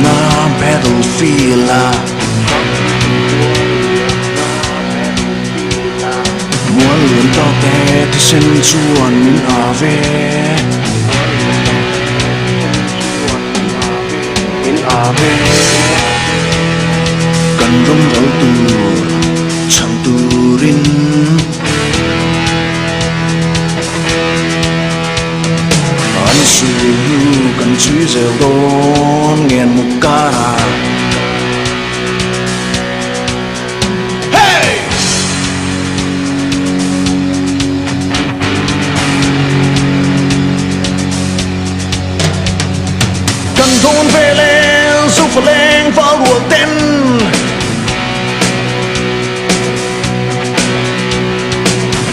na battlefield muốn lượn to té thì xin chuồn mình ở về cần rung rấu từ chẳng từ rin anh suy cần suy dèo đón nghiền một ca ra cần thôn về lên giúp phải lên vào đùa tên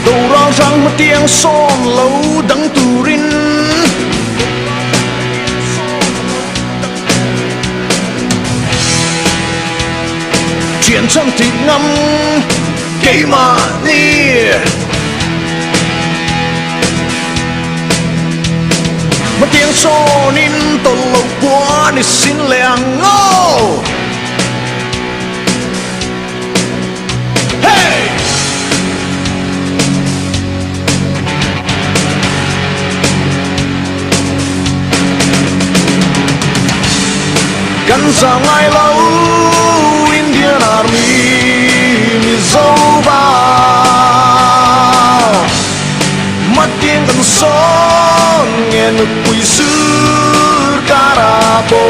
đầu rong răng một tiếng son lâu đắng từ rin chuyện trong thịt ngâm cây mà đi một tiếng son in tổ lâu quá để xin làng ngô hey gần ra ngày lâu Indian Army mi dâu vào mất tiếng gần son nghe nước quỳ sư carapo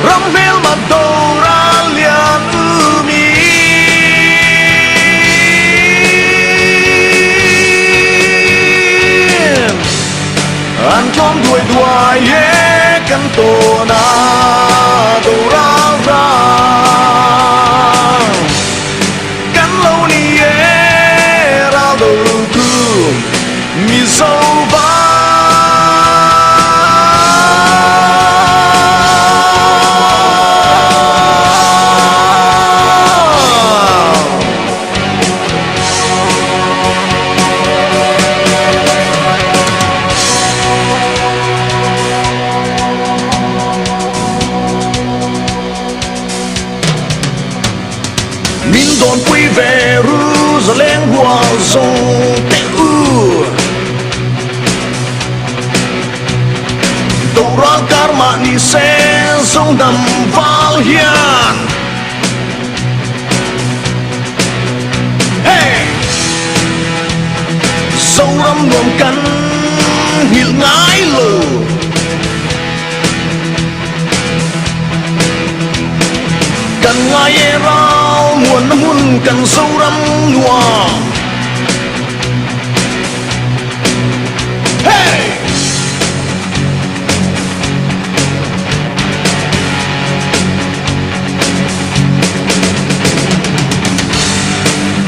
Rambil mà đầu ra liền mi anh thom đuổi đuổi căn tổ na đầu ra căn lâu ni ra đầu cứ mi dâu ba min đồn quy về Jerusalem hoa rong té đầu ra karma ni se sông đầm val hiền hey sâu đâm luồng cắn hiểu ngái lù cần ngay rau muôn năm muôn cần sâu đâm nhòa hey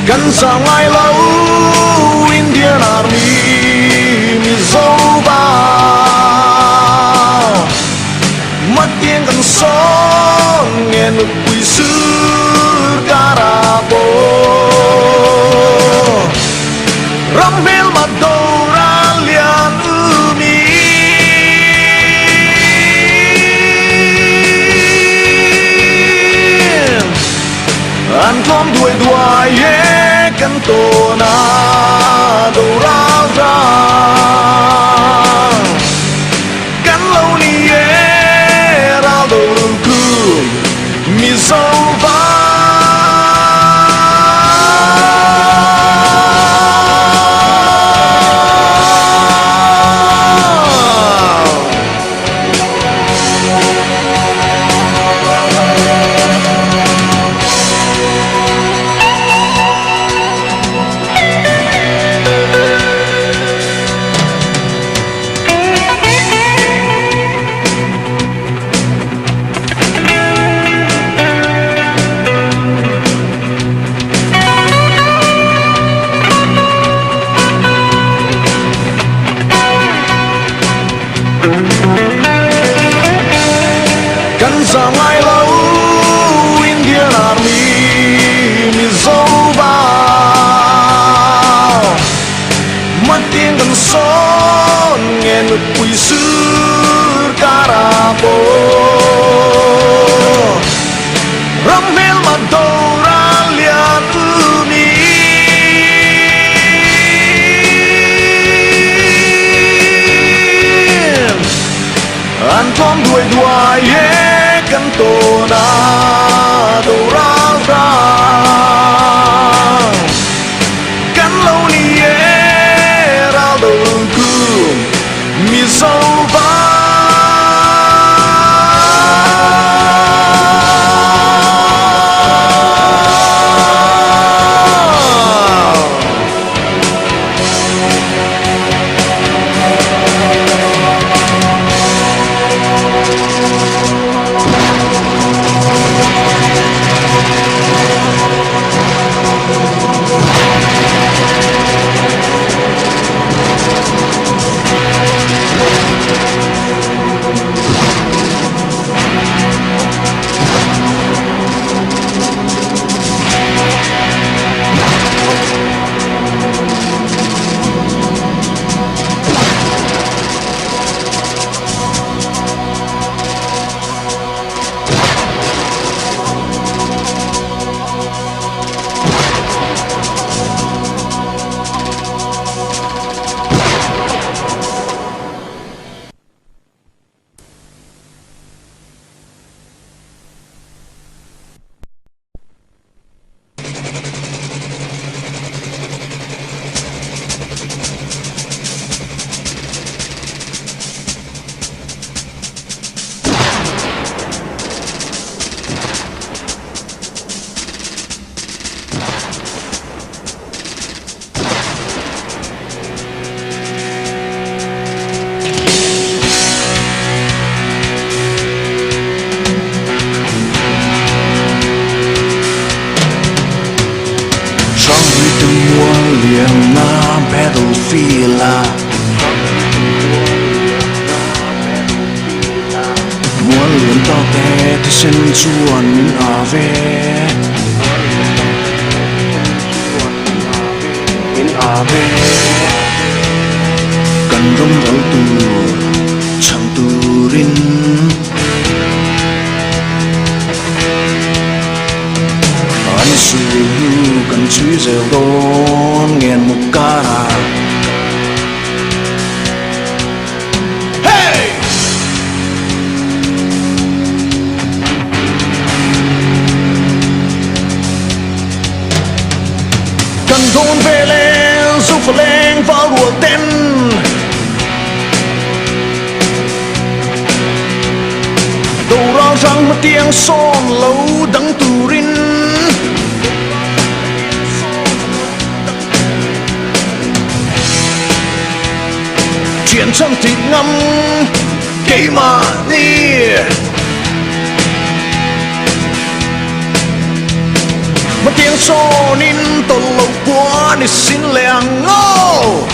cần sao ngay lâu Indian Army mi dâu vào mất tiếng cần son nghe nước quỳ sư carapo Rambil mà đầu ra liền mi anh thom đuổi đuổi căn tổ na đầu ra căn lâu ni ra đầu cứ mi dâu va cần ra ngày lâu Indian Army mi dâu vào mất tiếng gần son nghe nước quỳ sư carapo Ramil madoralian umi Anton dua ye cantona dorara Kan lâu ni era lungku mi sova battlefield muốn lượn to té thì xin chuồn mình ở về cần rong rau tu chẳng tu rin anh suy cần chú rêu đón nghiền một cara hey cần thôn về lên giúp phải lên vào đùa tên đầu ra răng một tiếng son lâu đắng tu rin chuyện trong thịt ngâm cây mà đi một tiếng so nín tổ lâu quá để xin lẹng ngô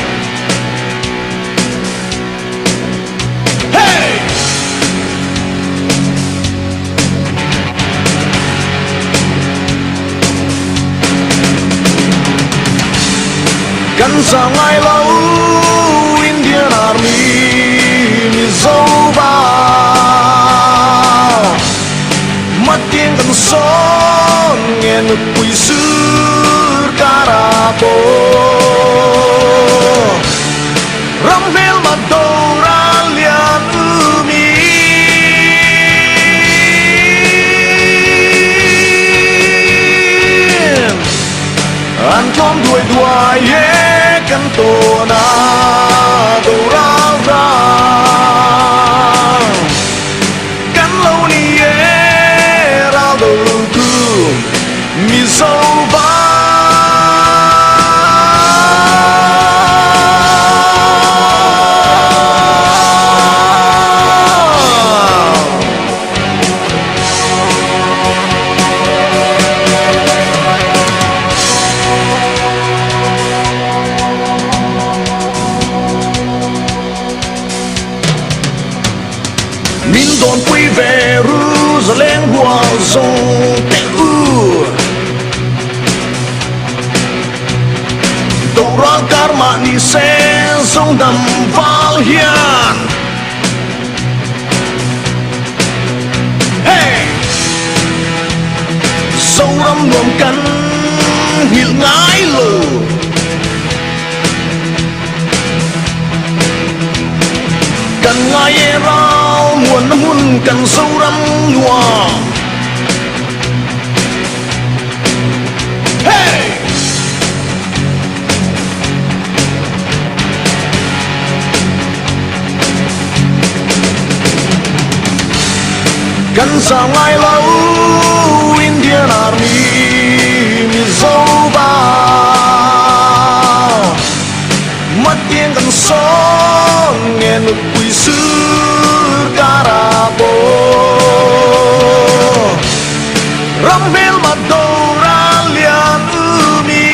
hey gần sao ngày lâu Indian Army mi dâu bao mắt tiếng gần son nghe ngực quỳ sư carapo Ramil madoralian umi Anton dua ye cantona dorara Kan lâu ni era lungku mi sova Min đồn quy về Jerusalem hoa dòng tê u Đầu ra karma ni sẽ dòng đầm val hiền รวมกันหิลง่ายเลยกันง่ายเรามวนน้ำหุ่นกันสู้รำนัวเฮ้กันสร้างไงเราอินเดียนาร์มีมีโซบามัดเตียงกันซ้อนเงินกุยซื้อการาโบรำเบลมาโดราเลียนมี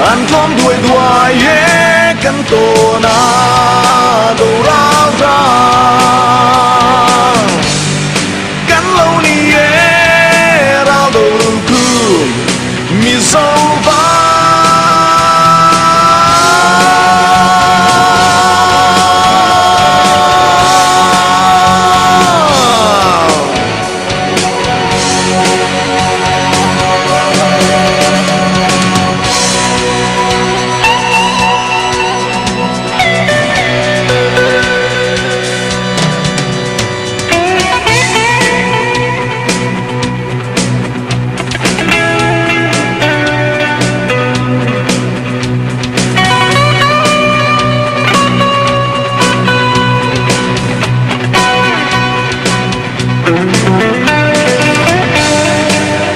อันพร้อมด้วยดวายเยกันตัวนาโดรารากันเหล่านี้เยเราโดนคือมีโซบา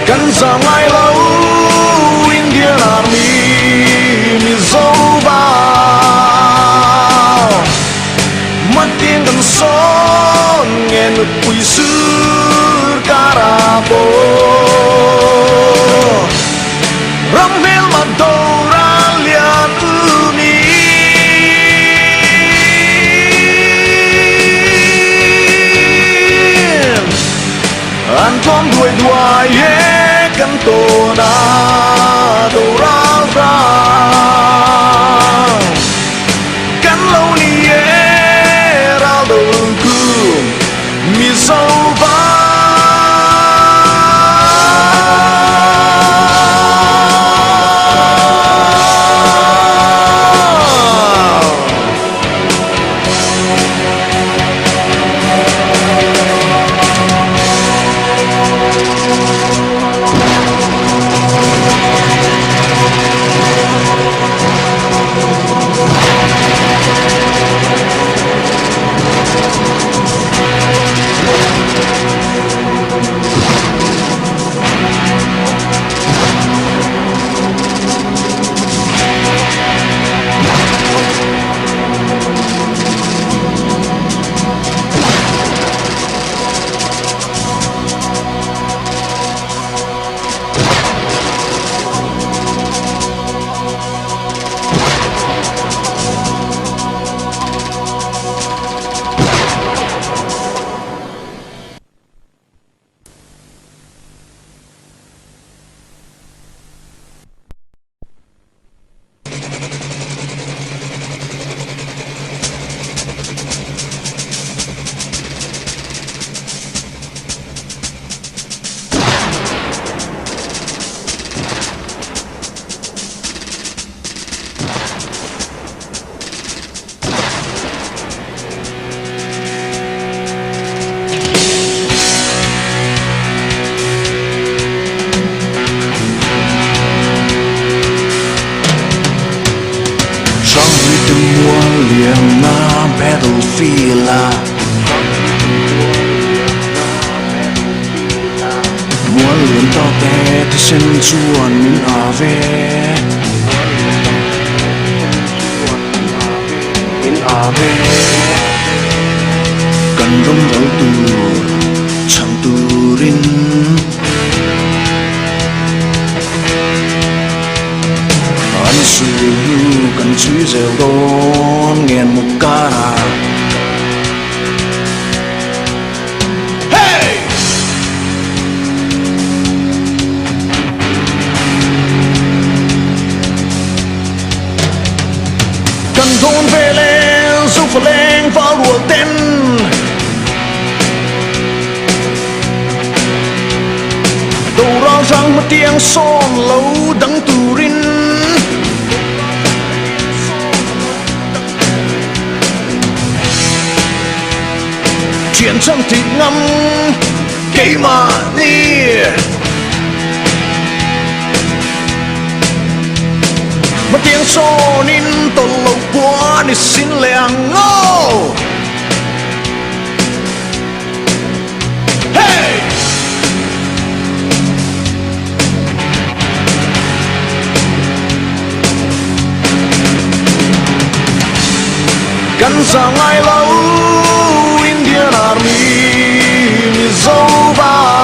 กันสร้างไงเราอินเดียนาร์มีมีโซบามัดเตียงกันซ้อนเงินกุยซื้อการาโบรำเบลมาโดราเลียนมีอันพร้อมด้วยดวายเยกันตัวนาโดรารากันเหล่านี้เยเราโดนคือมีโซบาliềm na battlefield muốn lượn to té thì xin chuồn mình ở về cần đông đầu từ chẳng từ rin anh sư cần chú dèo đón nghiền một ca nào Jerusalem vào lùa tên đầu ra rằng một tiếng son lâu đắng Turin chiến tranh thịt ngâm cây mà đi một tiếng son in tàu lâu quá đi xin làng ngô hey gần ra ngay lâu Indian Army mi dâu vào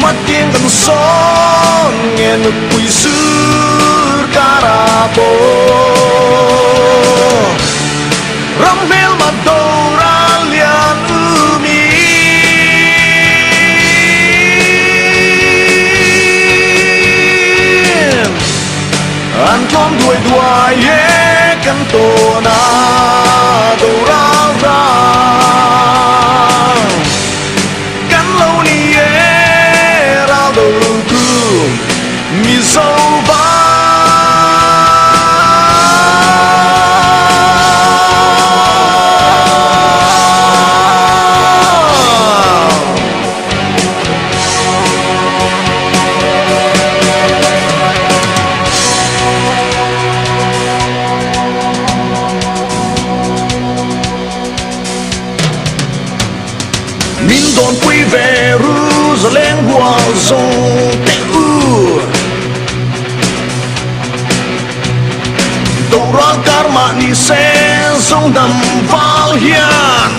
mắt tiếng gần son nghe nước quỷ sứ Carapo rắm bel mặt đầu ra liền mi anh thom đuổi đuổi canto na dorada can lâu ni era do cu mi salva Min đồn quy về Jerusalem hoa rong tê u đầu ra karma ni se rong đầm val hiền